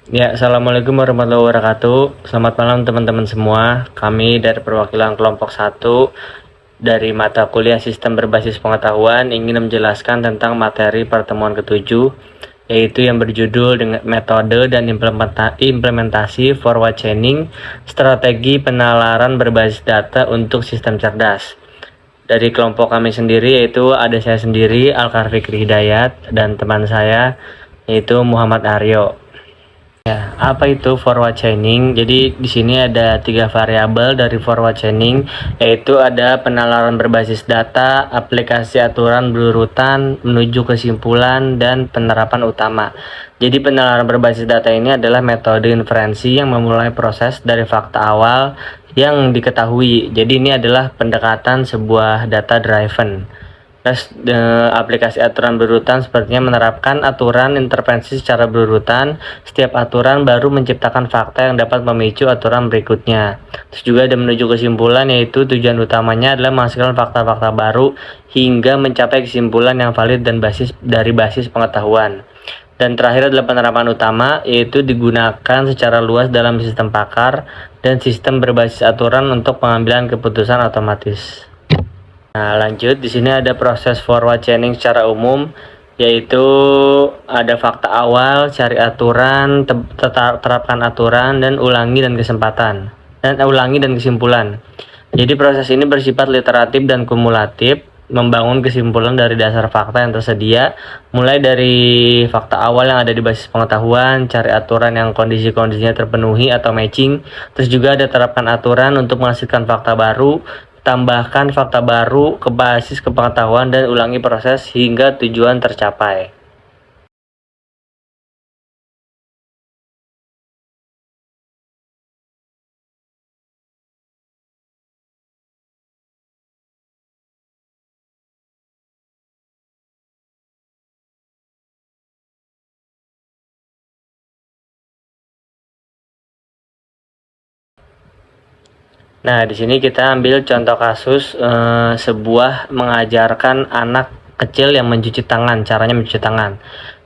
Ya, Assalamualaikum warahmatullahi wabarakatuh. Selamat malam teman-teman semua. Kami dari perwakilan kelompok 1 dari mata kuliah Sistem Berbasis Pengetahuan ingin menjelaskan tentang materi pertemuan ke-7, yaitu yang berjudul dengan metode dan implementasi forward chaining, strategi penalaran berbasis data untuk sistem cerdas. Dari kelompok kami sendiri yaitu ada saya sendiri, Alkarfikri Hidayat, dan teman saya yaitu Muhammad Aryo. Ya, apa itu forward chaining? Jadi di sini ada 3 variabel dari forward chaining, yaitu ada penalaran berbasis data, aplikasi aturan berurutan, menuju kesimpulan, dan penerapan utama. Jadi penalaran berbasis data ini adalah metode inferensi yang memulai proses dari fakta awal yang diketahui. Jadi ini adalah pendekatan sebuah data driven. Aplikasi aturan berurutan sepertinya menerapkan aturan intervensi secara berurutan. Setiap aturan baru menciptakan fakta yang dapat memicu aturan berikutnya. Terus juga ada menuju kesimpulan, yaitu tujuan utamanya adalah menghasilkan fakta-fakta baru hingga mencapai kesimpulan yang valid dan basis pengetahuan. Dan terakhir adalah penerapan utama, yaitu digunakan secara luas dalam sistem pakar dan sistem berbasis aturan untuk pengambilan keputusan otomatis. Nah, lanjut di sini ada proses forward chaining secara umum, yaitu ada fakta awal, cari aturan, terapkan aturan, dan ulangi dan kesimpulan. Jadi proses ini bersifat literatif dan kumulatif, membangun kesimpulan dari dasar fakta yang tersedia, mulai dari fakta awal yang ada di basis pengetahuan, cari aturan yang kondisi-kondisinya terpenuhi atau matching, terus juga ada terapkan aturan untuk menghasilkan fakta baru, tambahkan fakta baru ke basis kepengetahuan, dan ulangi proses hingga tujuan tercapai. Nah, di sini kita ambil contoh kasus sebuah mengajarkan anak kecil yang mencuci tangan, caranya mencuci tangan.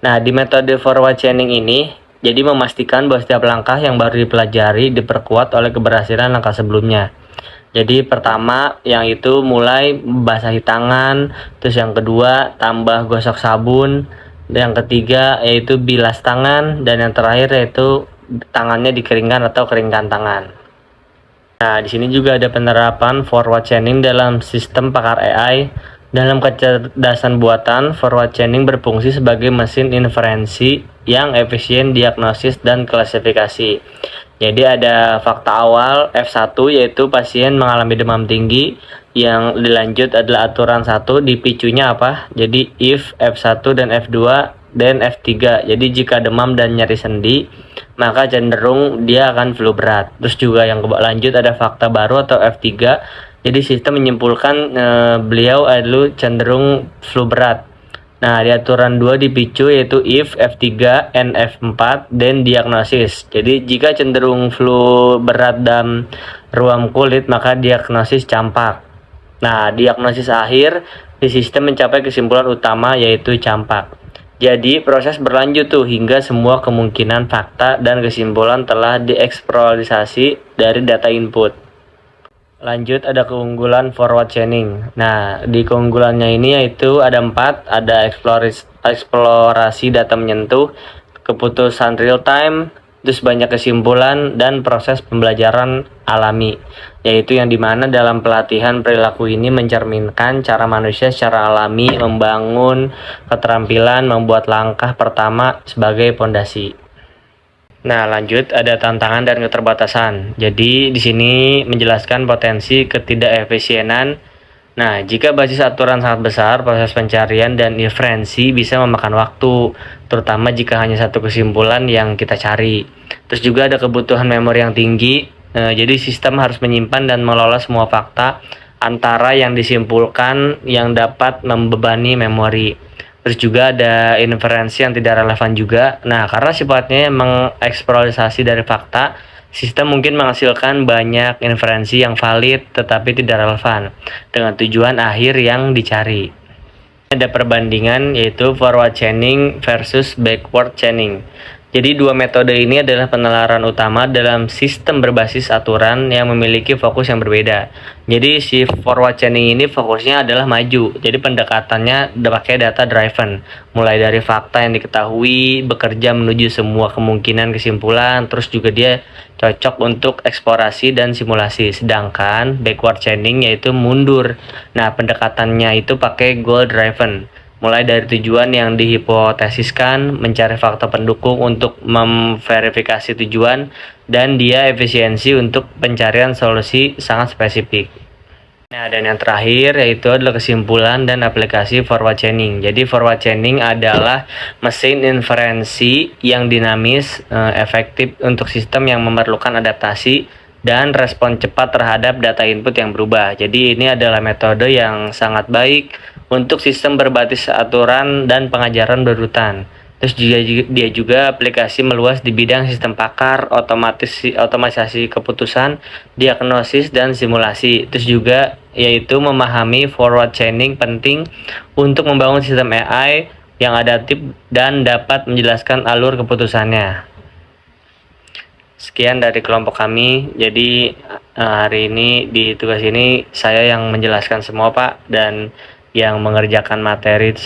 Nah, di metode forward chaining ini, jadi memastikan bahwa setiap langkah yang baru dipelajari diperkuat oleh keberhasilan langkah sebelumnya. Jadi pertama yang itu mulai basahi tangan, terus yang kedua tambah gosok sabun, yang ketiga yaitu bilas tangan, dan yang terakhir yaitu tangannya dikeringkan atau keringkan tangan. Nah, di sini juga ada penerapan forward chaining dalam sistem pakar AI. Dalam kecerdasan buatan, forward chaining berfungsi sebagai mesin inferensi yang efisien diagnosis dan klasifikasi. Jadi ada fakta awal F1, yaitu pasien mengalami demam tinggi. Yang dilanjut adalah aturan 1, dipicunya apa? Jadi if F1 dan F2 dan F3. Jadi jika demam dan nyeri sendi, maka cenderung dia akan flu berat. Terus juga yang lanjut ada fakta baru atau F3. Jadi sistem menyimpulkan beliau adalah cenderung flu berat. Nah, di aturan 2 dipicu, yaitu if F3 and F4 dan diagnosis. Jadi jika cenderung flu berat dan ruam kulit, maka diagnosis campak. Nah, diagnosis akhir di sistem mencapai kesimpulan utama, yaitu campak. Jadi proses berlanjut tuh hingga semua kemungkinan fakta dan kesimpulan telah dieksplorasi dari data input. Lanjut ada keunggulan forward chaining. Nah, di keunggulannya ini yaitu ada 4, ada eksplorasi data menyentuh, keputusan real time, terus banyak kesimpulan, dan proses pembelajaran alami, yaitu yang dimana dalam pelatihan perilaku ini mencerminkan cara manusia secara alami membangun keterampilan membuat langkah pertama sebagai pondasi. Nah, lanjut ada tantangan dan keterbatasan. Jadi di sini menjelaskan potensi ketidakefisienan. Nah, jika basis aturan sangat besar, proses pencarian dan inferensi bisa memakan waktu, terutama jika hanya satu kesimpulan yang kita cari. Terus juga ada kebutuhan memori yang tinggi. Jadi sistem harus menyimpan dan mengelola semua fakta antara yang disimpulkan yang dapat membebani memori. Terus juga ada inferensi yang tidak relevan juga. Nah, karena sifatnya mengeksplorasi dari fakta, sistem mungkin menghasilkan banyak inferensi yang valid tetapi tidak relevan dengan tujuan akhir yang dicari. Ada perbandingan, yaitu forward chaining versus backward chaining. Jadi dua metode ini adalah penalaran utama dalam sistem berbasis aturan yang memiliki fokus yang berbeda. Jadi si forward chaining ini fokusnya adalah maju. Jadi pendekatannya pakai data driven, mulai dari fakta yang diketahui, bekerja menuju semua kemungkinan kesimpulan, terus juga dia cocok untuk eksplorasi dan simulasi. Sedangkan backward chaining yaitu mundur. Nah, pendekatannya itu pakai goal driven, mulai dari tujuan yang dihipotesiskan, mencari fakta pendukung untuk memverifikasi tujuan, dan dia efisiensi untuk pencarian solusi sangat spesifik. Nah, dan yang terakhir yaitu adalah kesimpulan dan aplikasi forward chaining. Jadi forward chaining adalah mesin inferensi yang dinamis, efektif untuk sistem yang memerlukan adaptasi dan respon cepat terhadap data input yang berubah. Jadi ini adalah metode yang sangat baik untuk sistem berbasis aturan dan pengajaran berurutan. Terus dia juga aplikasi meluas di bidang sistem pakar, otomatisasi keputusan, diagnosis dan simulasi. Terus juga yaitu memahami forward chaining penting untuk membangun sistem AI yang adaptif dan dapat menjelaskan alur keputusannya. Sekian dari kelompok kami. Jadi hari ini di tugas ini saya yang menjelaskan semua Pak, dan yang mengerjakan materi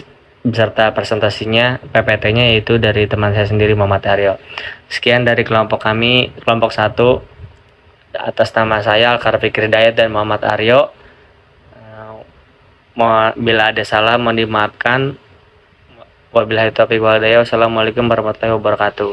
beserta presentasinya PPT-nya yaitu dari teman saya sendiri Muhammad Aryo. Sekian dari kelompok kami, kelompok 1, atas nama saya Alkar Fikri Dayat dan Muhammad Aryo. Bila ada salah mohon dimaafkan. Wabillahi taufiq wal hidayah. Wassalamualaikum warahmatullahi wabarakatuh.